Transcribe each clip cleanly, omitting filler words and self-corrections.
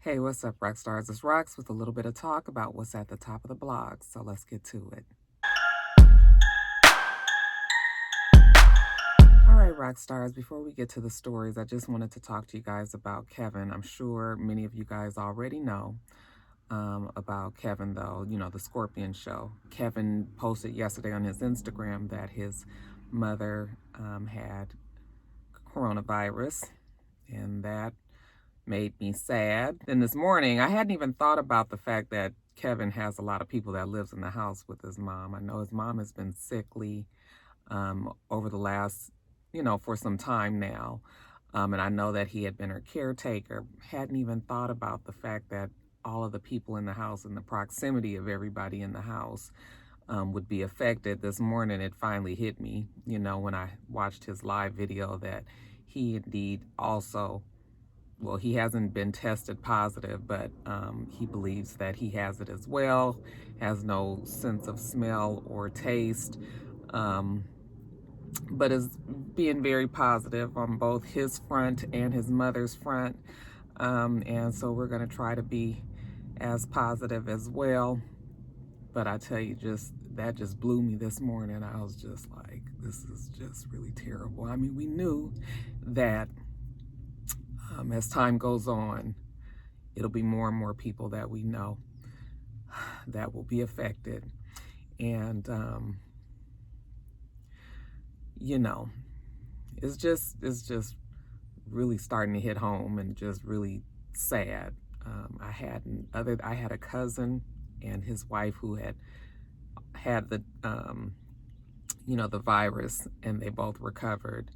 Hey, what's up, rock stars? It's Rox with a little bit of talk about what's at the top of the blog. So let's get to it. All right, rock stars, before we get to the stories, I just wanted to talk to you guys about Kevin. I'm sure many of you guys already know about Kevin, though, you know, the Scorpion show. Kevin posted yesterday on his Instagram that his mother had coronavirus, and that made me sad. Then this morning, I hadn't even thought about the fact that Kevin has a lot of people that lives in the house with his mom. I know his mom has been sickly over the last, for some time now. And I know that he had been her caretaker. Hadn't even thought about the fact that all of the people in the house and the proximity of everybody in the house would be affected. This morning, it finally hit me, when I watched his live video that he indeed also, well, he hasn't been tested positive, but he believes that he has it as well, has no sense of smell or taste, but is being very positive on both his front and his mother's front. And so we're going to try to be as positive as well. But I tell you, that just blew me this morning. I was just like, this is just really terrible. I mean, we knew that as time goes on, it'll be more and more people that we know that will be affected. And, it's just really starting to hit home and just really sad. I had a cousin and his wife who had the, the virus, and they both recovered.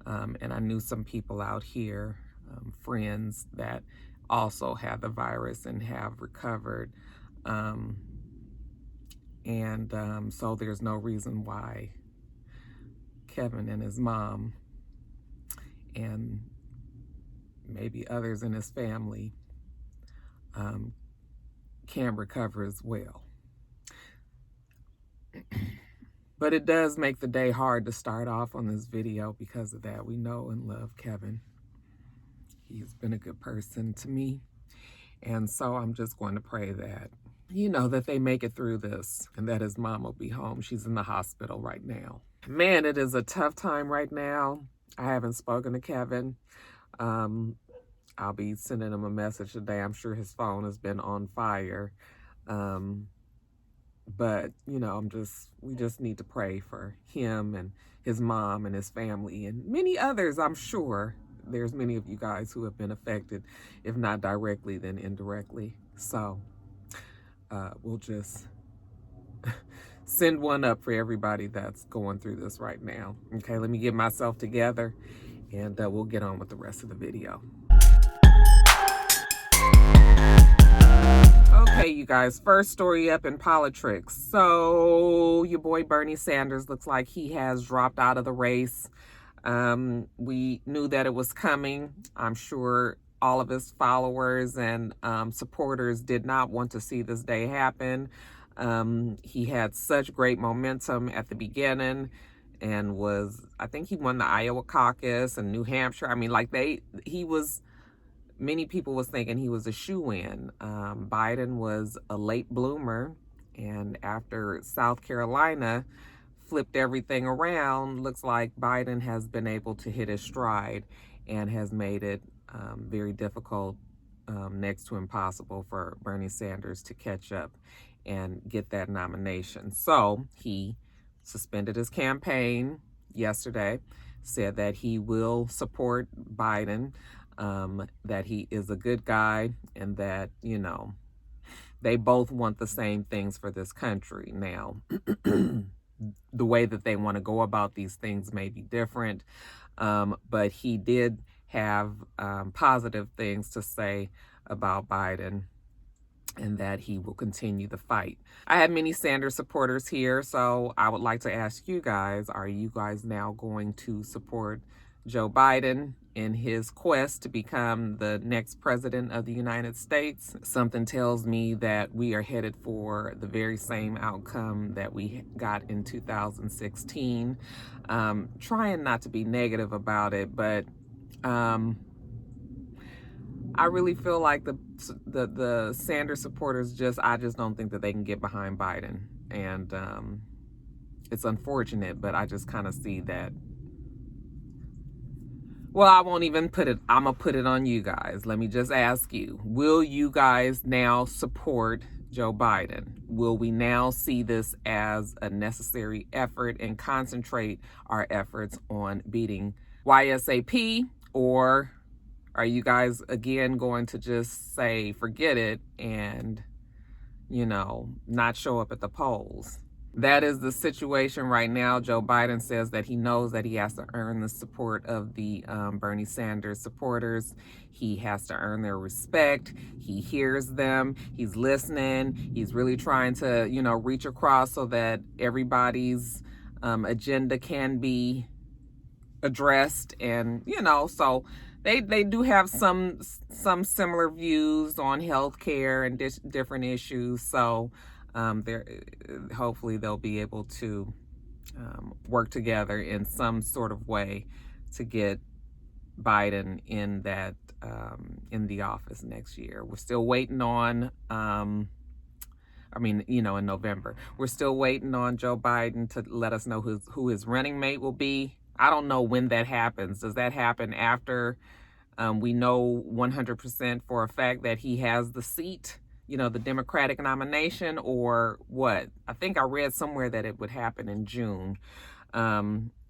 And I knew some people out here, friends that also had the virus and have recovered. So there's no reason why Kevin and his mom and maybe others in his family can recover as well. But it does make the day hard to start off on this video because of that. We know and love Kevin. He's been a good person to me. And so I'm just going to pray that, that they make it through this and that his mom will be home. She's in the hospital right now. Man, it is a tough time right now. I haven't spoken to Kevin. I'll be sending him a message today. I'm sure his phone has been on fire. But, we just need to pray for him and his mom and his family and many others. I'm sure there's many of you guys who have been affected, if not directly, then indirectly. So we'll just send one up for everybody that's going through this right now. Okay, let me get myself together and we'll get on with the rest of the video. Okay, you guys, first story up in politics. So your boy Bernie Sanders looks like he has dropped out of the race. We knew that it was coming. I'm sure all of his followers and supporters did not want to see this day happen. He had such great momentum at the beginning and I think he won the Iowa caucus and New Hampshire. I mean, many people was thinking he was a shoo-in. Biden was a late bloomer, and after South Carolina flipped everything around, looks like Biden has been able to hit his stride and has made it very difficult, next to impossible, for Bernie Sanders to catch up and get that nomination. So he suspended his campaign yesterday, said that he will support Biden, that he is a good guy, and that, they both want the same things for this country. Now, the way that they want to go about these things may be different, but he did have positive things to say about Biden and that he will continue the fight. I have many Sanders supporters here, so I would like to ask you guys, are you guys now going to support Joe Biden in his quest to become the next president of the United States? Something tells me that we are headed for the very same outcome that we got in 2016. Trying not to be negative about it, but I really feel like the Sanders supporters I just don't think that they can get behind Biden. And it's unfortunate, but I just kind of see that. Well, I won't even put it, I'm going to put it on you guys. Let me just ask you, will you guys now support Joe Biden? Will we now see this as a necessary effort and concentrate our efforts on beating YSAP? Or are you guys again going to just say, forget it and, not show up at the polls? That is the situation right now. Joe Biden says that he knows that he has to earn the support of the Bernie Sanders supporters. He has to earn their respect. He hears them. He's listening. He's really trying to, reach across so that everybody's agenda can be addressed. And, so they do have some similar views on healthcare and different issues. So hopefully they'll be able to work together in some sort of way to get Biden in that in the office next year. We're still waiting on in November. We're still waiting on Joe Biden to let us know who his running mate will be. I don't know when that happens. Does that happen after we know 100% for a fact that he has the seat, the Democratic nomination, or what? I think I read somewhere that it would happen in June.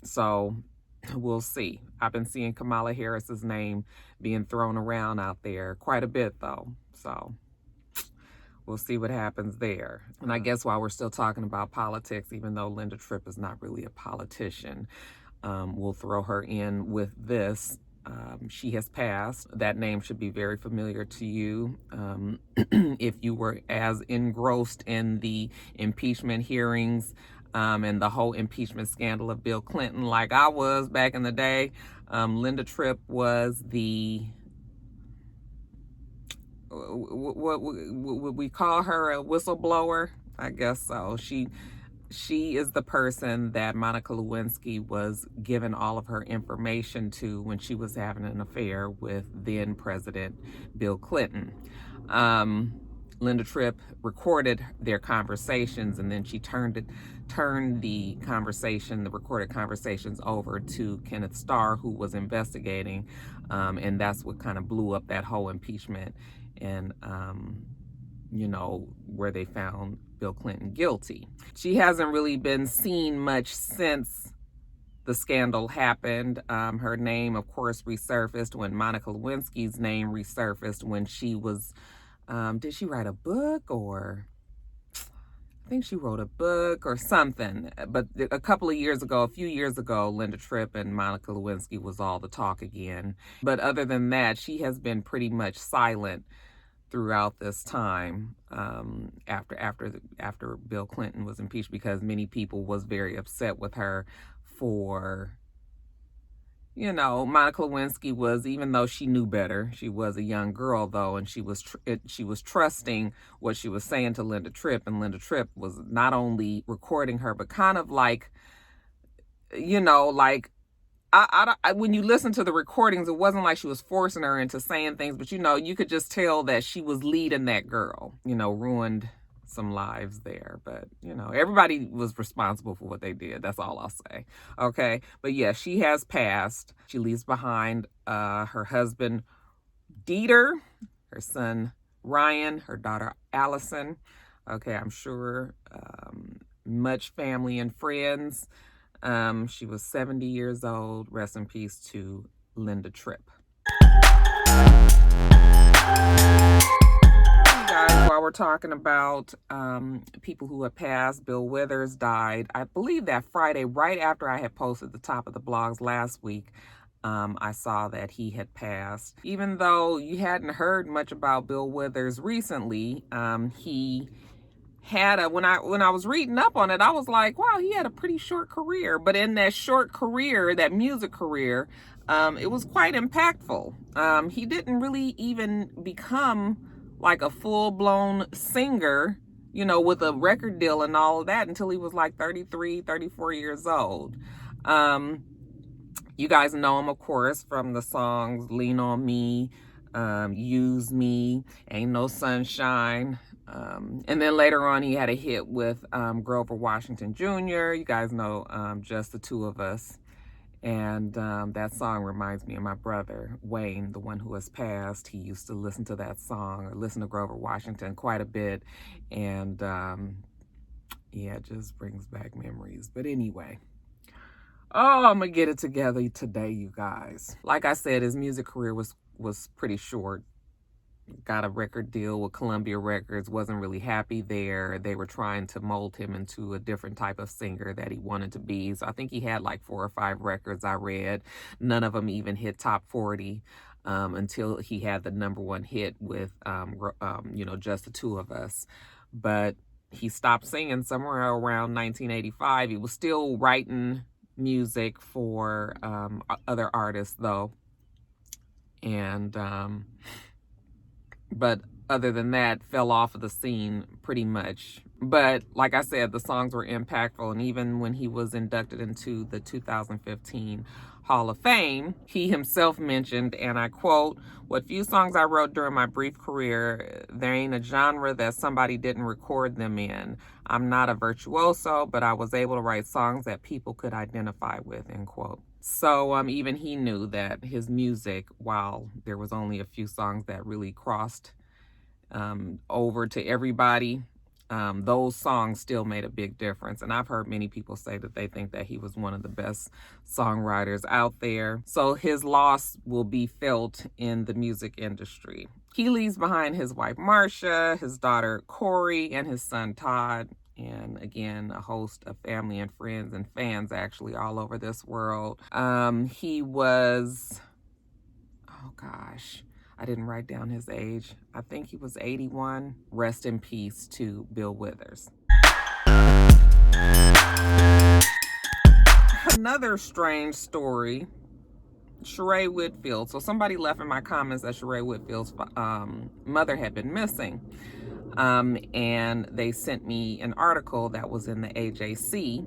So we'll see. I've been seeing Kamala Harris's name being thrown around out there quite a bit, though. So we'll see what happens there. And I guess while we're still talking about politics, even though Linda Tripp is not really a politician, we'll throw her in with this. She has passed. That name should be very familiar to you if you were as engrossed in the impeachment hearings and the whole impeachment scandal of Bill Clinton like I was back in the day. Linda Tripp was the, what would we call her, a whistleblower? I guess so. She is the person that Monica Lewinsky was giving all of her information to when she was having an affair with then President Bill Clinton. Linda Tripp recorded their conversations, and then she turned the recorded conversations over to Kenneth Starr, who was investigating, and that's what kind of blew up that whole impeachment and where they found Bill Clinton guilty. She hasn't really been seen much since the scandal happened. Her name, of course, resurfaced when Monica Lewinsky's name resurfaced when she was, did she write a book? Or I think she wrote a book or something. But a few years ago, Linda Tripp and Monica Lewinsky was all the talk again. But other than that, she has been pretty much silent throughout this time after Bill Clinton was impeached, because many people was very upset with her for, Monica Lewinsky was, even though she knew better, she was a young girl though, and she was trusting what she was saying to Linda Tripp, and Linda Tripp was not only recording her, but kind of like, when you listen to the recordings, it wasn't like she was forcing her into saying things, but you could just tell that she was leading that girl, ruined some lives there. But, everybody was responsible for what they did. That's all I'll say. Okay. But yeah, she has passed. She leaves behind her husband, Dieter, her son, Ryan, her daughter, Allison. Okay. I'm sure much family and friends. She was 70 years old. Rest in peace to Linda Tripp. Guys, while we're talking about people who have passed, Bill Withers died, I believe that Friday, right after I had posted the top of the blogs last week. I saw that he had passed. Even though you hadn't heard much about Bill Withers recently, he had when I was reading up on it, I was like, wow, he had a pretty short career. But in that short career, that music career, it was quite impactful. He didn't really even become like a full-blown singer, with a record deal and all of that until he was like 33, 34 years old. You guys know him, of course, from the songs Lean on Me, Use Me, Ain't No Sunshine. And then later on, he had a hit with Grover Washington Jr. You guys know Just the Two of Us. And that song reminds me of my brother, Wayne, the one who has passed. He used to listen to that song or listen to Grover Washington quite a bit. And yeah, it just brings back memories. But anyway, oh, I'm going to get it together today, you guys. Like I said, his music career was pretty short. Got a record deal with Columbia Records, wasn't really happy there. They were trying to mold him into a different type of singer that he wanted to be. So I think he had like 4 or 5 records I read. None of them even hit top 40 until he had the #1 hit with, Just the Two of Us. But he stopped singing somewhere around 1985. He was still writing music for other artists though. And but other than that, fell off of the scene pretty much. But like I said, the songs were impactful. And even when he was inducted into the 2015 Hall of Fame, he himself mentioned, and I quote, "What few songs I wrote during my brief career, there ain't a genre that somebody didn't record them in. I'm not a virtuoso, but I was able to write songs that people could identify with," end quote. So even he knew that his music, while there was only a few songs that really crossed over to everybody, those songs still made a big difference. And I've heard many people say that they think that he was one of the best songwriters out there. So his loss will be felt in the music industry. He leaves behind his wife, Marsha, his daughter, Corey, and his son, Todd. And again, a host of family and friends and fans actually all over this world. He was, oh gosh, I didn't write down his age. I think he was 81. Rest in peace to Bill Withers. Another strange story, Sheree Whitfield. So somebody left in my comments that Sheree Whitfield's mother had been missing. And they sent me an article that was in the AJC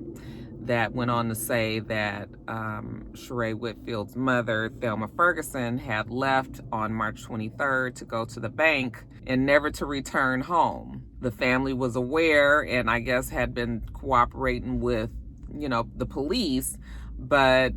that went on to say that Sheree Whitfield's mother, Thelma Ferguson, had left on March 23rd to go to the bank and never to return home. The family was aware and I guess had been cooperating with, the police, but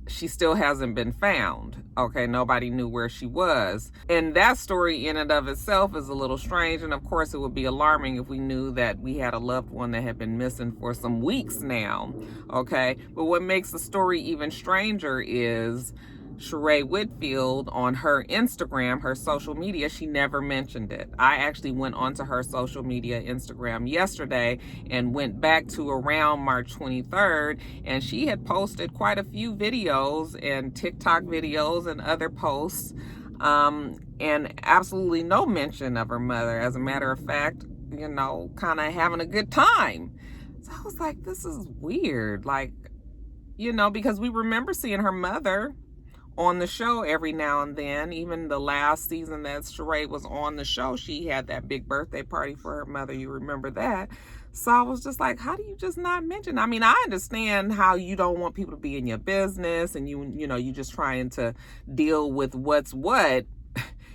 she still hasn't been found. Okay, nobody knew where she was. And that story in and of itself is a little strange. And of course, it would be alarming if we knew that we had a loved one that had been missing for some weeks now. Okay, but what makes the story even stranger is Sheree Whitfield on her Instagram, her social media, she never mentioned it. I actually went onto her social media Instagram yesterday and went back to around March 23rd, and she had posted quite a few videos and TikTok videos and other posts, and absolutely no mention of her mother. As a matter of fact, kind of having a good time. So I was like, this is weird. Like, because we remember seeing her mother on the show every now and then. Even the last season that Sheree was on the show, she had that big birthday party for her mother. You remember that? So I was just like, how do you just not mention? I mean, I understand how you don't want people to be in your business and you just trying to deal with what's what.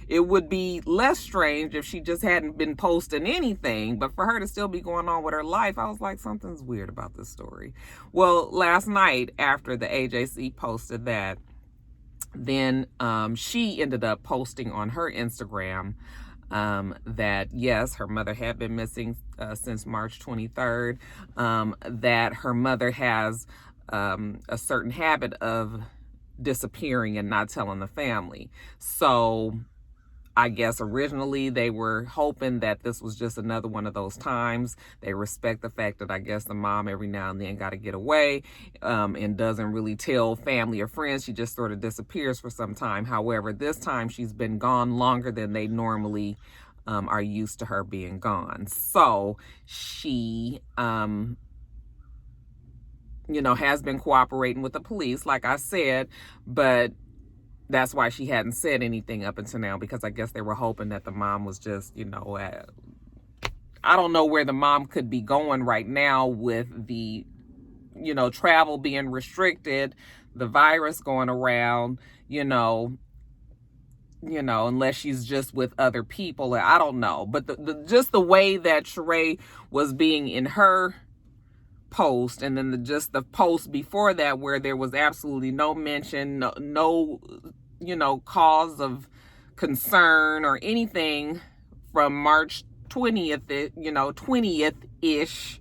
It would be less strange if she just hadn't been posting anything, but for her to still be going on with her life, I was like, something's weird about this story. Well, last night after the AJC posted that, then she ended up posting on her Instagram that yes, her mother had been missing since March 23rd, that her mother has a certain habit of disappearing and not telling the family. So I guess originally they were hoping that this was just another one of those times. They respect the fact that I guess the mom every now and then got to get away and doesn't really tell family or friends. She just sort of disappears for some time. However, this time she's been gone longer than they normally are used to her being gone. So she, has been cooperating with the police, like I said, but that's why she hadn't said anything up until now, because I guess they were hoping that the mom was just, I don't know where the mom could be going right now with the, travel being restricted, the virus going around, you know, unless she's just with other people. I don't know. But just the way that Sheree was being in her post, and then just the post before that where there was absolutely no mention, no you know, cause of concern or anything from March 20th, you know, 20th-ish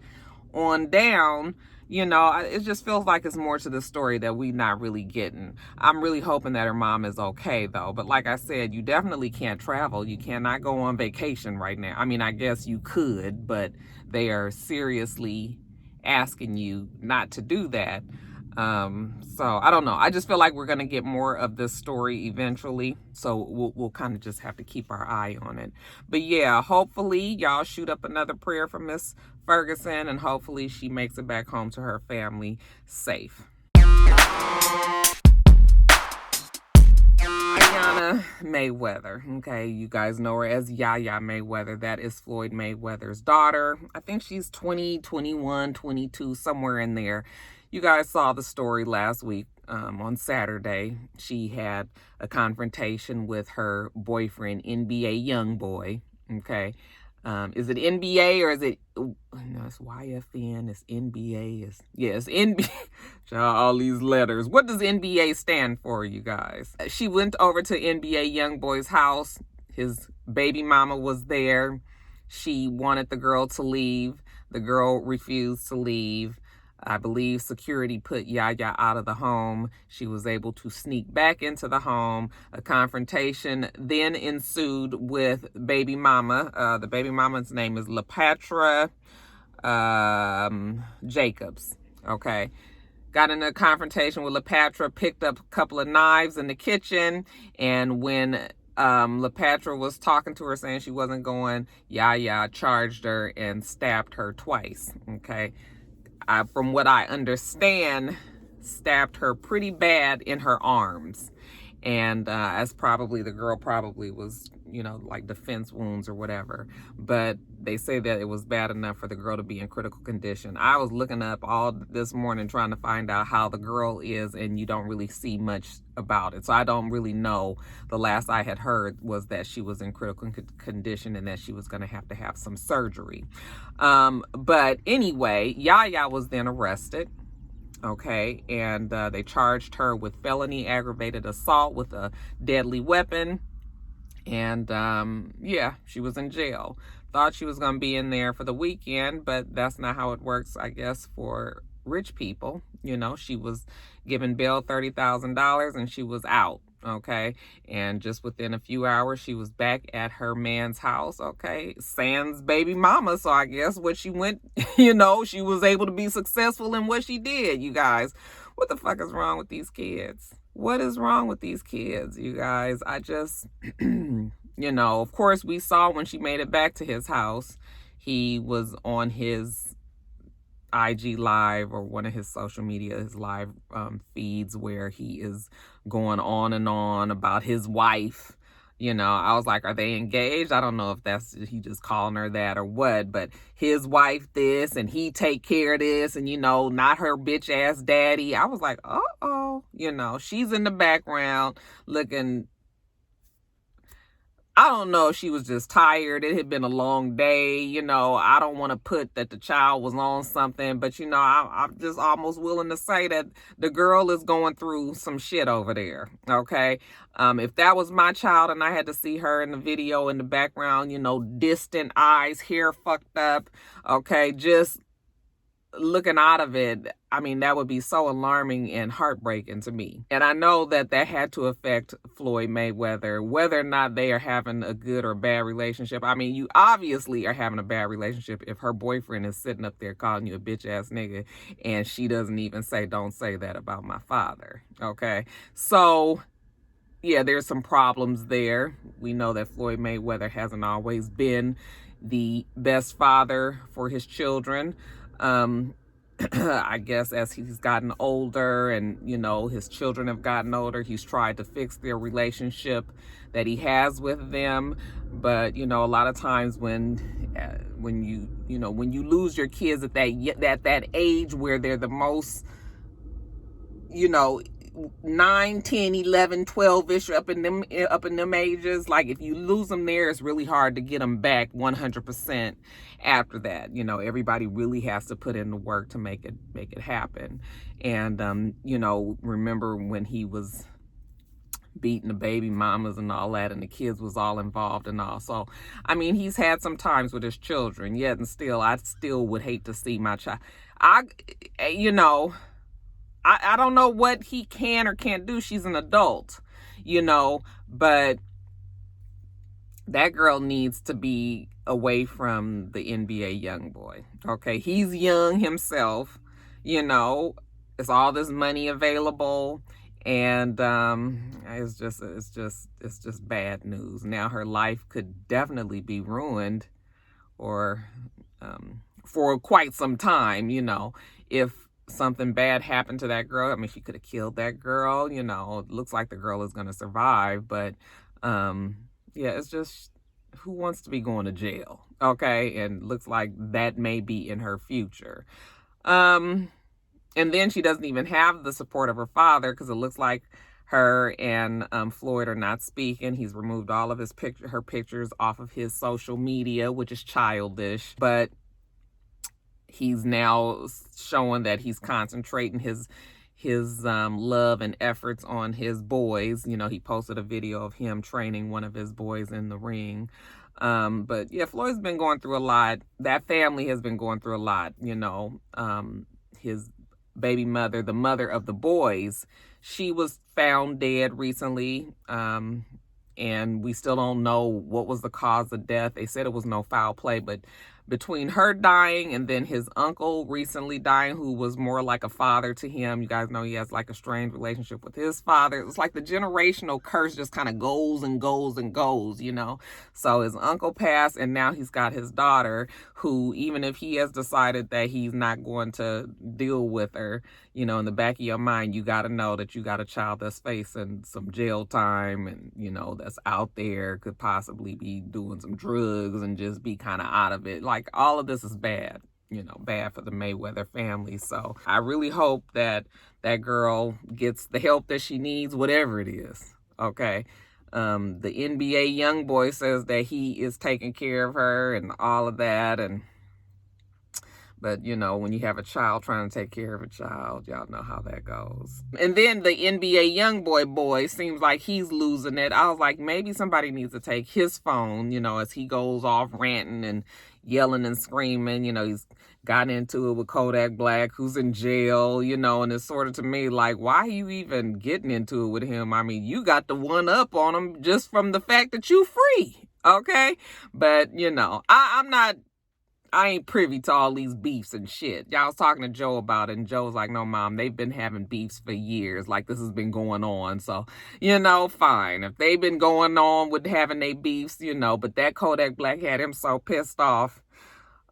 on down, you know, it just feels like it's more to the story that we not really getting. I'm really hoping that her mom is okay, though. But like I said, you definitely can't travel. You cannot go on vacation right now. I mean, I guess you could, but they are seriously asking you not to do that. So I don't know. I just feel like we're going to get more of this story eventually. So we'll kind of just have to keep our eye on it. But yeah, hopefully y'all shoot up another prayer for Miss Ferguson, and hopefully she makes it back home to her family safe. Ayanna Mayweather. Okay, you guys know her as Yaya Mayweather. That is Floyd Mayweather's daughter. I think she's 20, 21, 22, somewhere in there. You guys saw the story last week on Saturday. She had a confrontation with her boyfriend, NBA Youngboy. Okay. Is it NBA or is it, no, it's YFN, it's NBA, it's NBA, all these letters. What does NBA stand for, you guys? She went over to NBA Youngboy's house. His baby mama was there. She wanted the girl to leave. The girl refused to leave. I believe security put Yaya out of the home. She was able to sneak back into the home. A confrontation then ensued with baby mama. The baby mama's name is LaPatra Jacobs. Okay. Got in a confrontation with LaPatra, picked up a couple of knives in the kitchen, and when LaPatra was talking to her saying she wasn't going, Yaya charged her and stabbed her twice. Okay. From what I understand, stabbed her pretty bad in her arms. And as probably, the girl probably was, you know, like defense wounds or whatever. But they say that it was bad enough for the girl to be in critical condition. I was looking up all this morning trying to find out how the girl is, and you don't really see much about it. So I don't really know. The last I had heard was that she was in critical condition and that she was going to have some surgery. But anyway, Yaya was then arrested. Okay, and they charged her with felony aggravated assault with a deadly weapon. And yeah, she was in jail. Thought she was going to be in there for the weekend, but that's not how it works, I guess, for rich people. You know, she was given bail $30,000 and she was out. Okay, and just within a few hours she was back at her man's house. Okay, sans baby mama. So I guess what she went, you know, she was able to be successful in what she did. You guys, what the fuck is wrong with these kids? What is wrong with these kids, you guys? I just you know, of course we saw when she made it back to his house, he was on his IG live or one of his social media, his live feeds, where he is going on and on about his wife. You know, I was like, are they engaged? I don't know if that's, he just calling her that or what, but his wife this and he take care of this and, you know, not her bitch ass daddy. I was like, uh-oh, you know, she's in the background looking, I don't know if she was just tired. It had been a long day. You know, I don't want to put that the child was on something, but, you know, I'm just almost willing to say that the girl is going through some shit over there. Okay. If that was my child and I had to see her in the video in the background, you know, distant eyes, hair fucked up. Okay. Just looking out of it, I mean, that would be so alarming and heartbreaking to me. And I know that had to affect Floyd Mayweather, whether or not they are having a good or bad relationship. I mean, you obviously are having a bad relationship if her boyfriend is sitting up there calling you a bitch ass nigga and she doesn't even say, don't say that about my father. Okay. So yeah, there's some problems there. We know that Floyd Mayweather hasn't always been the best father for his children. I guess as he's gotten older and, you know, his children have gotten older, he's tried to fix their relationship that he has with them. But, you know, a lot of times when you lose your kids at that age where they're the most, you know, 9, 10, 11, 12-ish, up in them ages. Like, if you lose them there, it's really hard to get them back 100% after that. You know, everybody really has to put in the work to make it happen. And you know, remember when he was beating the baby mamas and all that, and the kids was all involved and all. So, I mean, he's had some times with his children, yet and still, I still would hate to see my child. You know, I don't know what he can or can't do. She's an adult, you know, but that girl needs to be away from the NBA young boy. Okay, he's young himself, you know. It's all this money available, and it's just bad news. Now her life could definitely be ruined, or for quite some time, you know, if something bad happened to that girl. I mean, she could have killed that girl, you know. It looks like the girl is going to survive, but yeah, it's just, who wants to be going to jail? Okay, and looks like that may be in her future. And then she doesn't even have the support of her father, because it looks like her and Floyd are not speaking. He's removed all of her pictures off of his social media, which is childish. But he's now showing that he's concentrating his love and efforts on his boys. You know, he posted a video of him training one of his boys in the ring. But yeah, Floyd's been going through a lot. That family has been going through a lot, you know. His baby mother, the mother of the boys, she was found dead recently. And we still don't know what was the cause of death. They said it was no foul play, but between her dying and then his uncle recently dying, who was more like a father to him. You guys know he has like a strained relationship with his father. It's like the generational curse just kind of goes and goes and goes, you know. So his uncle passed, and now he's got his daughter, who, even if he has decided that he's not going to deal with her, you know, in the back of your mind, you got to know that you got a child that's facing some jail time, and, you know, that's out there, could possibly be doing some drugs and just be kind of out of it. Like, all of this is bad, you know, bad for the Mayweather family. So I really hope that that girl gets the help that she needs, whatever it is. Okay. The NBA young boy says that he is taking care of her and all of that. But, you know, when you have a child trying to take care of a child, y'all know how that goes. And then the NBA young boy seems like he's losing it. I was like, maybe somebody needs to take his phone, you know, as he goes off ranting and yelling and screaming. You know, he's gotten into it with Kodak Black, who's in jail, you know, and it's sort of, to me, like, why are you even getting into it with him? I mean, you got the one up on him just from the fact that you free, okay? But, you know, I ain't privy to all these beefs and shit. Y'all was talking to Joe about it, and Joe was like, no, Mom, they've been having beefs for years. Like, this has been going on. So, you know, fine. If they've been going on with having their beefs, you know, but that Kodak Black had him so pissed off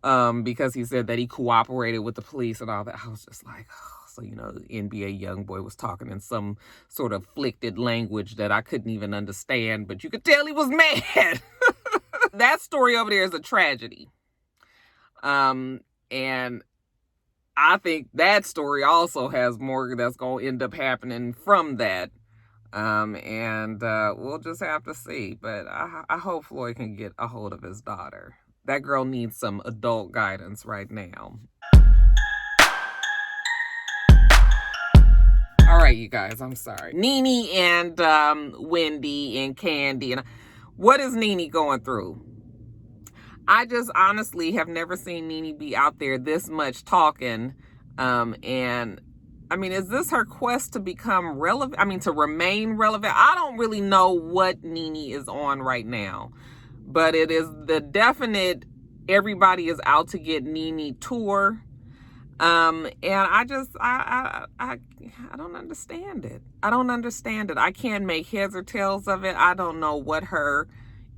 because he said that he cooperated with the police and all that. I was just like, oh. So, you know, the NBA young boy was talking in some sort of afflicted language that I couldn't even understand, but you could tell he was mad. That story over there is a tragedy. And I think that story also has more that's going to end up happening from that. And we'll just have to see. But I hope Floyd can get a hold of his daughter. That girl needs some adult guidance right now. All right, you guys, I'm sorry. Nene and Wendy and Candy. And what is Nene going through? I just honestly have never seen Nene be out there this much talking. And I mean, is this her quest to become relevant? I mean, to remain relevant? I don't really know what Nene is on right now, but it is the definite everybody is out to get Nene tour. And I don't understand it. I don't understand it. I can't make heads or tails of it. I don't know what her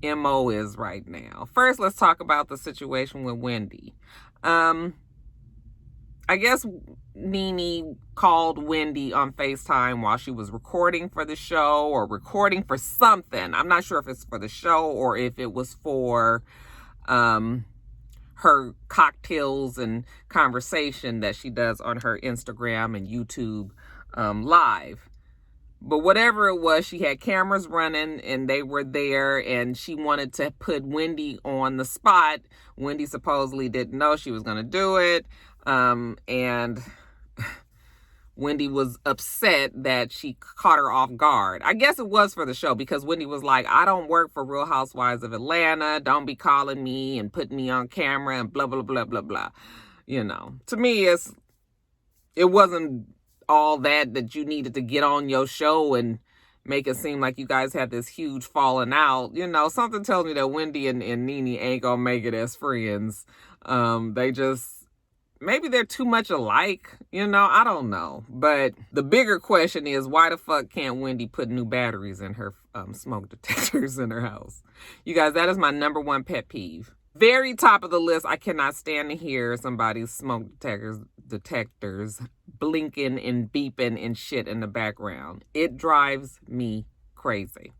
MO is right now. First, let's talk about the situation with Wendy. I guess Nene called Wendy on FaceTime while she was recording for the show, or recording for something. I'm not sure if it's for the show or if it was for her cocktails and conversation that she does on her Instagram and YouTube live. But whatever it was, she had cameras running and they were there, and she wanted to put Wendy on the spot. Wendy supposedly didn't know she was going to do it. And Wendy was upset that she caught her off guard. I guess it was for the show, because Wendy was like, I don't work for Real Housewives of Atlanta. Don't be calling me and putting me on camera and blah, blah, blah, blah, blah. You know, to me, it wasn't all that you needed to get on your show and make it seem like you guys had this huge falling out. You know, something tells me that Wendy and Nene ain't gonna make it as friends. They just, maybe they're too much alike, you know, I don't know. But the bigger question is, why the fuck can't Wendy put new batteries in her smoke detectors in her house? You guys, that is my number one pet peeve. Very top of the list, I cannot stand to hear somebody's smoke detectors blinking and beeping and shit in the background. It drives me crazy.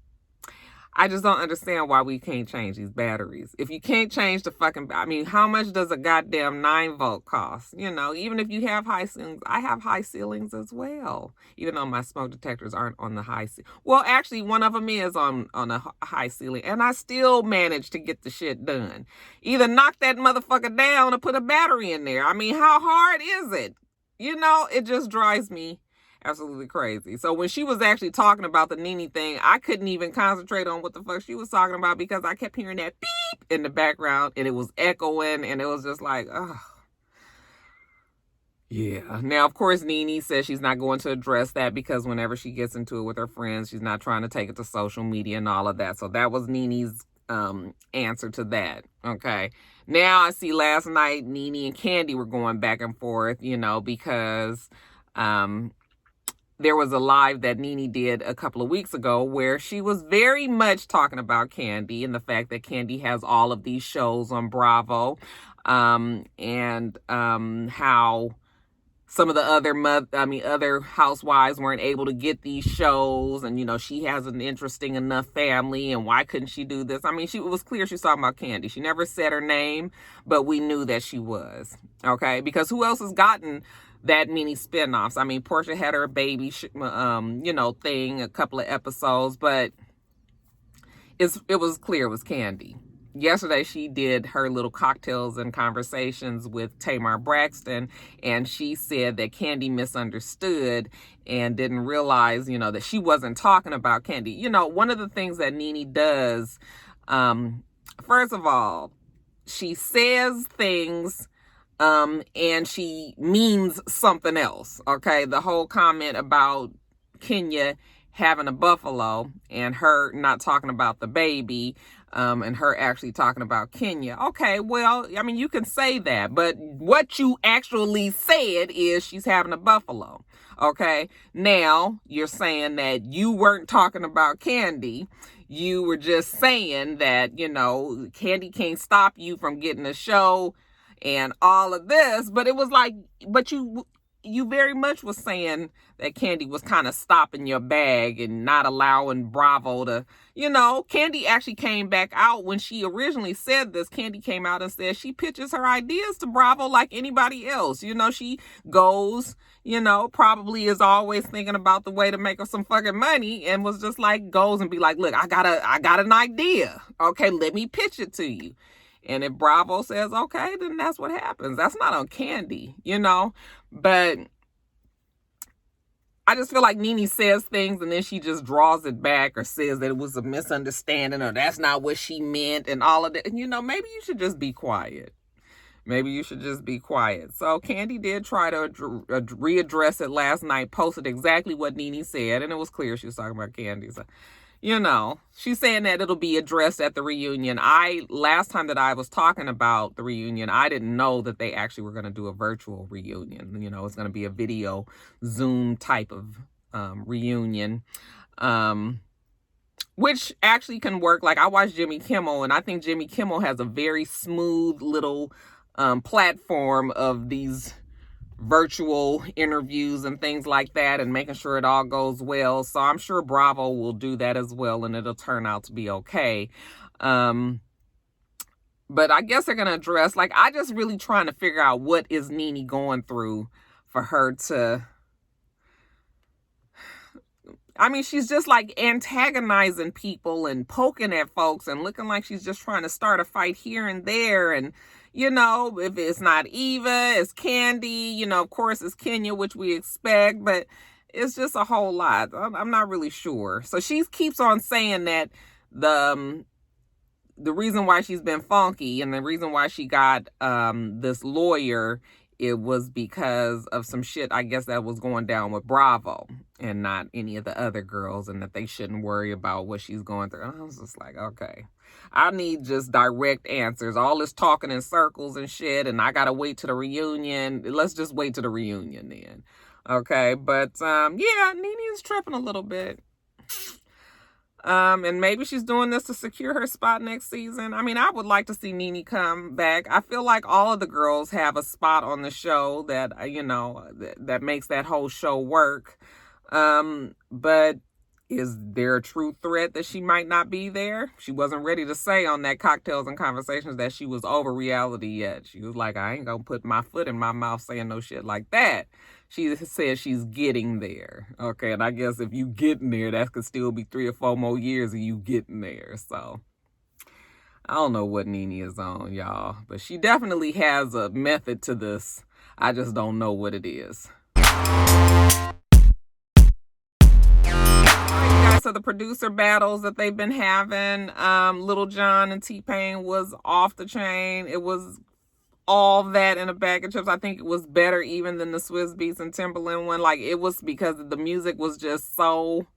I just don't understand why we can't change these batteries. If you can't change the fucking, I mean, how much does a goddamn 9-volt cost? You know, even if you have high ceilings, I have high ceilings as well. Even though my smoke detectors aren't on the high ceiling. Well, actually, one of them is on a high ceiling, and I still manage to get the shit done. Either knock that motherfucker down or put a battery in there. I mean, how hard is it? You know, it just drives me absolutely crazy. So when she was actually talking about the Nene thing, I couldn't even concentrate on what the fuck she was talking about, because I kept hearing that beep in the background and it was echoing, and it was just like, oh. Yeah. Now, of course, Nene says she's not going to address that, because whenever she gets into it with her friends, she's not trying to take it to social media and all of that. So that was Nene's answer to that. Okay. Now I see last night Nene and Kandi were going back and forth, you know, because there was a live that Nene did a couple of weeks ago where she was very much talking about Kandi and the fact that Kandi has all of these shows on Bravo, and how some of the other housewives weren't able to get these shows, and, you know, she has an interesting enough family, and why couldn't she do this? I mean, it was clear she was talking about Kandi. She never said her name, but we knew that she was, okay? Because who else has gotten that many spinoffs? I mean, Portia had her baby, you know, thing, a couple of episodes, but it was clear it was Kandi. Yesterday, she did her little cocktails and conversations with Tamar Braxton, and she said that Kandi misunderstood and didn't realize, you know, that she wasn't talking about Kandi. You know, one of the things that Nene does, first of all, she says things and she means something else, okay? The whole comment about Kenya having a buffalo and her not talking about the baby, and her actually talking about Kenya. Okay, well, I mean, you can say that, but what you actually said is she's having a buffalo. Okay, now you're saying that you weren't talking about Kandi. You were just saying that, you know, Kandi can't stop you from getting a show and all of this, but it was like, but you very much was saying that Kandi was kind of stopping your bag and not allowing Bravo to, you know, Kandi actually came back out when she originally said this. Kandi came out and said she pitches her ideas to Bravo like anybody else. You know, she goes, you know, probably is always thinking about the way to make her some fucking money, and was just like, goes and be like, look, I got an idea. Okay, let me pitch it to you. And if Bravo says, okay, then that's what happens. That's not on Kandi, you know? But I just feel like Nene says things and then she just draws it back, or says that it was a misunderstanding, or that's not what she meant, and all of that. And, you know, maybe you should just be quiet. Maybe you should just be quiet. So Kandi did try to readdress it last night, posted exactly what Nene said, and it was clear she was talking about Kandi. So, you know, she's saying that it'll be addressed at the reunion. Last time that I was talking about the reunion, I didn't know that they actually were going to do a virtual reunion. You know, it's going to be a video Zoom type of reunion, which actually can work. Like, I watched Jimmy Kimmel, and I think Jimmy Kimmel has a very smooth little platform of these virtual interviews and things like that, and making sure it all goes well. So I'm sure Bravo will do that as well, and it'll turn out to be okay. But I guess they're going to address, like, I just really trying to figure out what is Nene going through for her to, I mean, she's just like antagonizing people and poking at folks and looking like she's just trying to start a fight here and there. And, if it's not Eva, it's Candy, of course it's Kenya, which we expect, but it's just a whole lot. I'm not really sure. So she keeps on saying that the reason why she's been funky and the reason why she got this lawyer, it was because of some shit, I guess, that was going down with Bravo and not any of the other girls, and that they shouldn't worry about what she's going through. And I was just like, okay, I need just direct answers. All this talking in circles and shit, and I gotta wait to the reunion. Let's just wait to the reunion then. Okay, but yeah, Nene is tripping a little bit. And maybe she's doing this to secure her spot next season. I mean, I would like to see Nene come back. I feel like all of the girls have a spot on the show that, that makes that whole show work. But is there a true threat that she might not be there? She wasn't ready to say on that Cocktails and Conversations that she was over reality yet. She was like, I ain't gonna put my foot in my mouth saying no shit like that. She says she's getting there. Okay, and I guess if you getting there, that could still be 3 or 4 more years of you getting there. So I don't know what Nene is on, y'all. But she definitely has a method to this. I just don't know what it is. So the producer battles that they've been having, Lil Jon and T-Pain was off the chain. It was all that in a bag of chips. I think it was better even than the Swizz Beatz and Timberland one. Like, it was because the music was just so,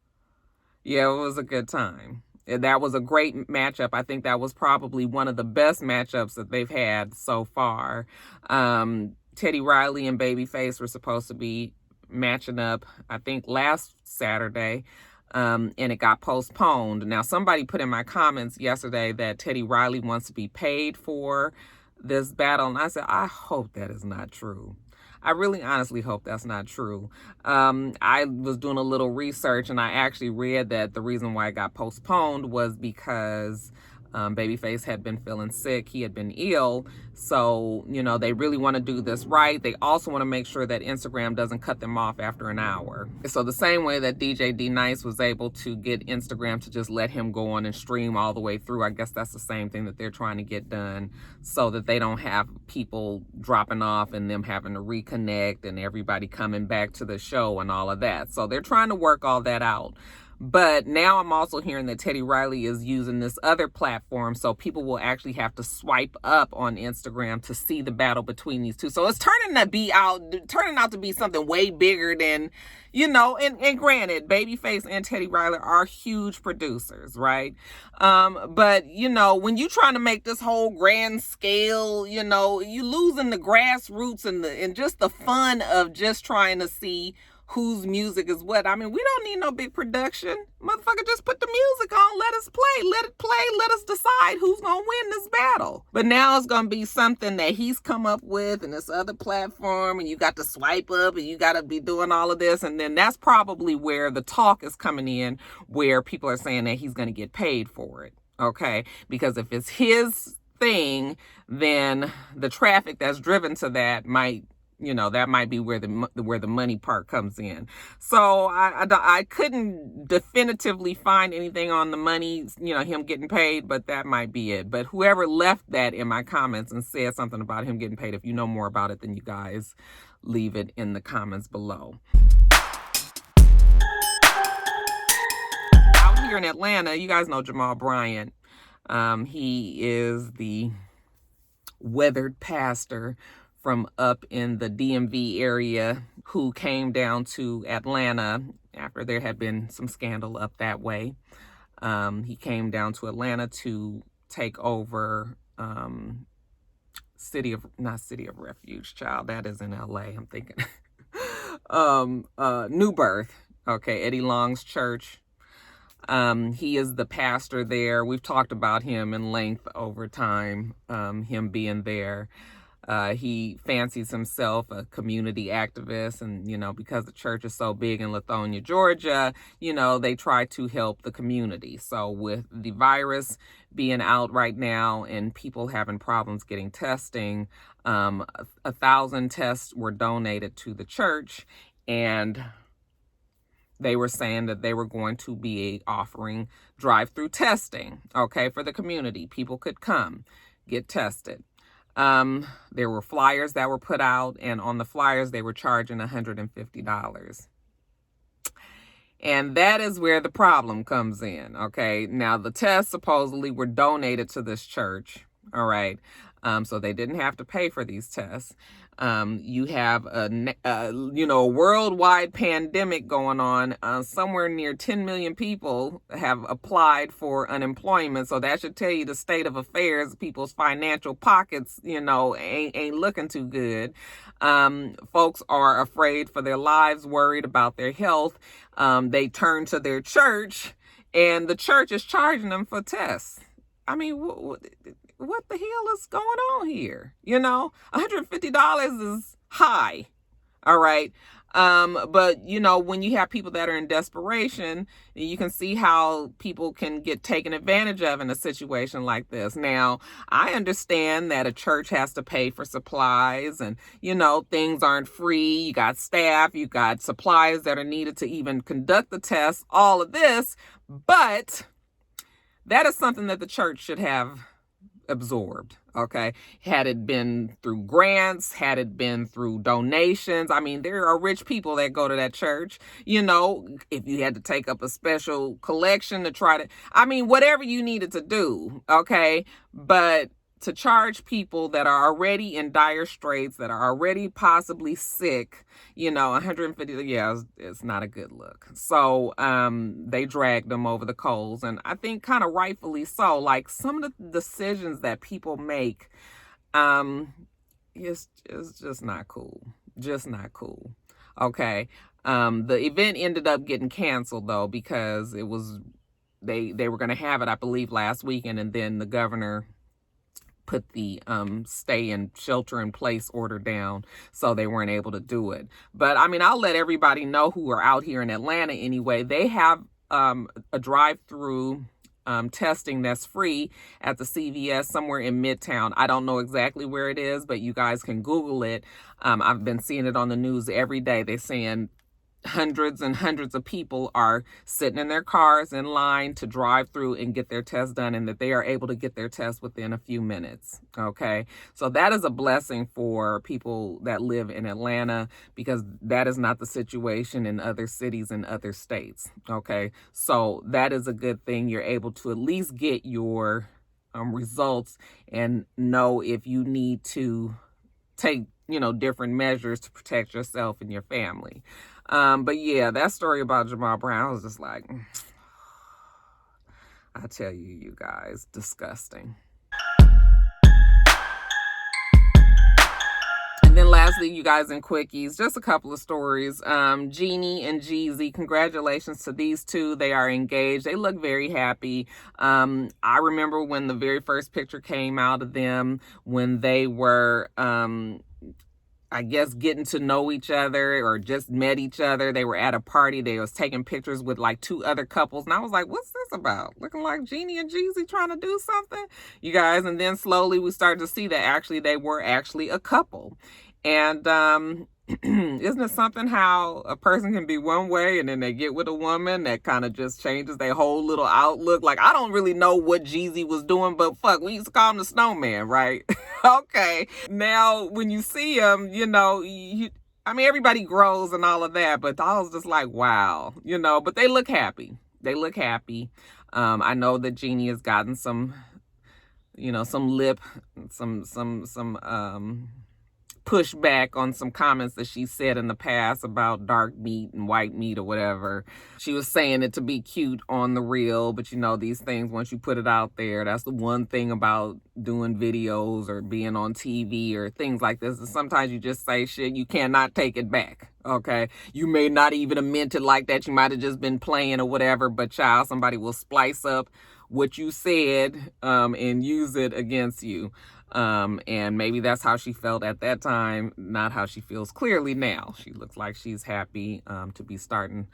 yeah, it was a good time. That was a great matchup. I think that was probably one of the best matchups that they've had so far. Teddy Riley and Babyface were supposed to be matching up, I think, last Saturday. And it got postponed. Now, somebody put in my comments yesterday that Teddy Riley wants to be paid for this battle. And I said, I hope that is not true. I really honestly hope that's not true. I was doing a little research and I actually read that the reason why it got postponed was because Babyface had been feeling sick. He had been ill. So, they really want to do this right. They also want to make sure that Instagram doesn't cut them off after an hour. So the same way that DJ D-Nice was able to get Instagram to just let him go on and stream all the way through, I guess that's the same thing that they're trying to get done so that they don't have people dropping off and them having to reconnect and everybody coming back to the show and all of that. So they're trying to work all that out. But now I'm also hearing that Teddy Riley is using this other platform, so people will actually have to swipe up on Instagram to see the battle between these two. So it's turning out to be something way bigger than, and granted, Babyface and Teddy Riley are huge producers, right? But when you trying to make this whole grand scale, you losing the grassroots and just the fun of just trying to see whose music is what. I mean, we don't need no big production. Motherfucker, just put the music on. Let us play. Let it play. Let us decide who's going to win this battle. But now it's going to be something that he's come up with in this other platform, and you got to swipe up and you got to be doing all of this. And then that's probably where the talk is coming in, where people are saying that he's going to get paid for it. Okay? Because if it's his thing, then the traffic that's driven to that might, that might be where the money part comes in. So I couldn't definitively find anything on the money, him getting paid, but that might be it. But whoever left that in my comments and said something about him getting paid, if you know more about it, then you guys leave it in the comments below. Out here in Atlanta, you guys know Jamal Bryant. He is the weathered pastor from up in the DMV area who came down to Atlanta after there had been some scandal up that way. He came down to Atlanta to take over not City of Refuge, child. That is in LA, I'm thinking. New Birth. Okay, Eddie Long's church. He is the pastor there. We've talked about him in length over time, him being there. He fancies himself a community activist, and, because the church is so big in Lithonia, Georgia, they try to help the community. So with the virus being out right now and people having problems getting testing, 1,000 tests were donated to the church, and they were saying that they were going to be offering drive-through testing, okay, for the community. People could come get tested. There were flyers that were put out, and on the flyers, they were charging $150. And that is where the problem comes in, okay? Now, the tests supposedly were donated to this church, all right? So they didn't have to pay for these tests. You have a worldwide pandemic going on. Somewhere near 10 million people have applied for unemployment. So that should tell you the state of affairs. People's financial pockets, ain't looking too good. Folks are afraid for their lives, worried about their health. They turn to their church, and the church is charging them for tests. I mean, what the hell is going on here? $150 is high. All right. But when you have people that are in desperation, you can see how people can get taken advantage of in a situation like this. Now, I understand that a church has to pay for supplies and, things aren't free. You got staff, you got supplies that are needed to even conduct the tests, all of this. But that is something that the church should have absorbed, okay? Had it been through grants, had it been through donations. I mean, there are rich people that go to that church. If you had to take up a special collection to try to, whatever you needed to do, okay? But to charge people that are already in dire straits, that are already possibly sick, $150, yeah, it's not a good look. So they dragged them over the coals, and I think kind of rightfully so. Like, some of the decisions that people make, it's just not cool. Just not cool. Okay. The event ended up getting canceled though, because it was they were going to have it, I believe, last weekend, and then the governor put the stay and shelter in place order down, so they weren't able to do it. But I'll let everybody know who are out here in Atlanta anyway. They have a drive-through testing that's free at the CVS somewhere in Midtown. I don't know exactly where it is, but you guys can Google it. I've been seeing it on the news every day. They're saying hundreds and hundreds of people are sitting in their cars in line to drive through and get their test done, and that they are able to get their test within a few minutes. Okay. So that is a blessing for people that live in Atlanta, because that is not the situation in other cities and other states. Okay. So that is a good thing. You're able to at least get your results and know if you need to take, different measures to protect yourself and your family. But yeah, that story about Jamal Bryant, I was just like, I tell you guys, disgusting. And then lastly, you guys, in quickies, just a couple of stories. Jeannie and Jeezy, congratulations to these two. They are engaged. They look very happy. I remember when the very first picture came out of them, when they were, I guess, getting to know each other or just met each other. They were at a party. They was taking pictures with like two other couples. And I was like, what's this about? Looking like Jeannie and Jeezy trying to do something, you guys. And then slowly we started to see that actually they were actually a couple. And isn't it something how a person can be one way and then they get with a woman that kind of just changes their whole little outlook? Like, I don't really know what Jeezy was doing, but fuck, we used to call him the snowman, right? Okay. Now, when you see him, everybody grows and all of that, but I was just like, wow, but they look happy. They look happy. I know that Jeannie has gotten some pushback on some comments that she said in the past about dark meat and white meat or whatever. She was saying it to be cute on the reel, but these things, once you put it out there, that's the one thing about doing videos or being on TV or things like this, is sometimes you just say shit, you cannot take it back. Okay. You may not even have meant it like that. You might have just been playing or whatever, but child, somebody will splice up what you said and use it against you. And maybe that's how she felt at that time, not how she feels clearly now. She looks like she's happy to be starting,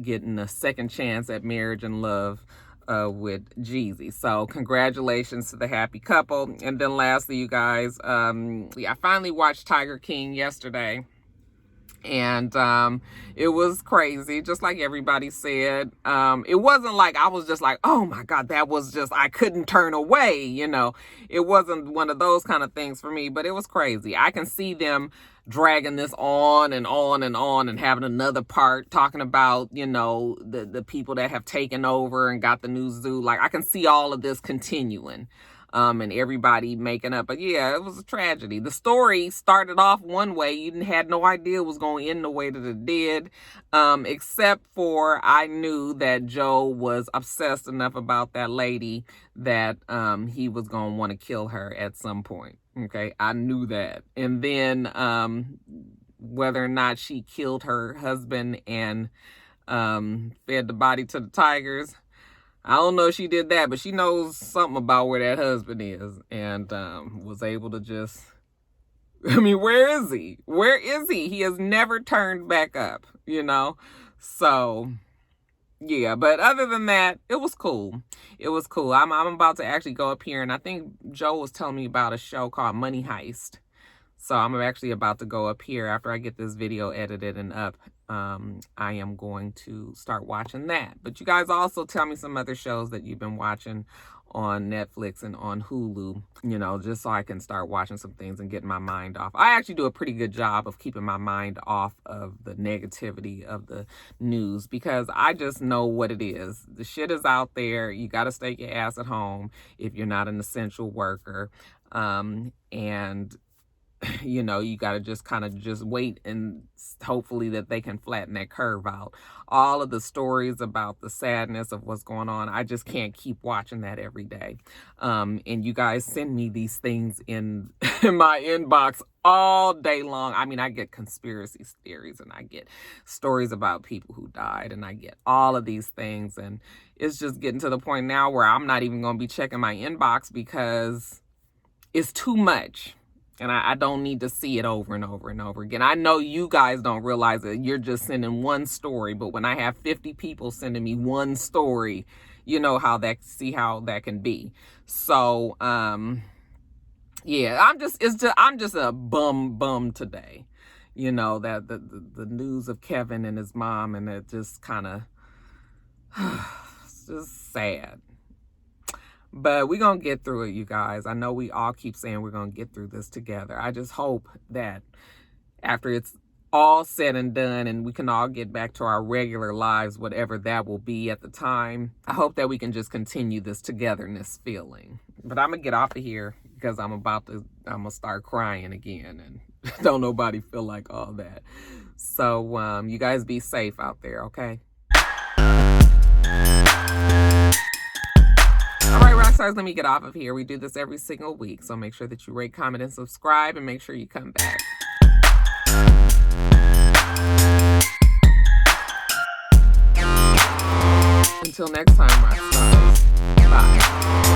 getting a second chance at marriage and love with Jeezy. So congratulations to the happy couple. And then lastly, you guys, I finally watched Tiger King yesterday. And it was crazy, just like everybody said. It wasn't like I was just like, oh my God, that was just, I couldn't turn away, you know. It wasn't one of those kind of things for me, but it was crazy. I can see them dragging this on and on and on, and having another part talking about, you know, the people that have taken over and got the new zoo. Like, I can see all of this continuing. And everybody making up. But yeah, it was a tragedy. The story started off one way. You had no idea it was going to end the way that it did. Except for, I knew that Joe was obsessed enough about that lady that he was going to want to kill her at some point. Okay, I knew that. And then whether or not she killed her husband and fed the body to the tigers, I don't know if she did that, but she knows something about where that husband is, and was able to just, I mean, where is he? Where is he? He has never turned back up, you know? So, yeah, but other than that, it was cool. It was cool. I'm about to actually go up here, and I think Joe was telling me about a show called Money Heist. So I'm actually about to go up here after I get this video edited and up. I am going to start watching that. But you guys also tell me some other shows that you've been watching on Netflix and on Hulu, you know, just so I can start watching some things and getting my mind off. I actually do a pretty good job of keeping my mind off of the negativity of the news, because I just know what it is. The shit is out there. You got to stay your ass at home if you're not an essential worker. And you know, you got to just kind of just wait, and hopefully that they can flatten that curve out. All of the stories about the sadness of what's going on, I just can't keep watching that every day. And you guys send me these things in my inbox all day long. I mean, I get conspiracy theories, and I get stories about people who died, and I get all of these things. And it's just getting to the point now where I'm not even going to be checking my inbox, because it's too much. And I don't need to see it over and over and over again. I know you guys don't realize that you're just sending one story, but when I have 50 people sending me one story, you know how that can be. So, yeah, I'm just a bum today. You know, that the news of Kevin and his mom, and it just kind of, it's just sad. But we're going to get through it, you guys. I know we all keep saying we're going to get through this together. I just hope that after it's all said and done and we can all get back to our regular lives, whatever that will be at the time, I hope that we can just continue this togetherness feeling. But I'm going to get off of here, because I'm going to start crying again, and don't nobody feel like all that. So you guys be safe out there, okay? All right, rock stars, let me get off of here. We do this every single week, so make sure that you rate, comment, and subscribe, and make sure you come back. Until next time, rock stars. Bye.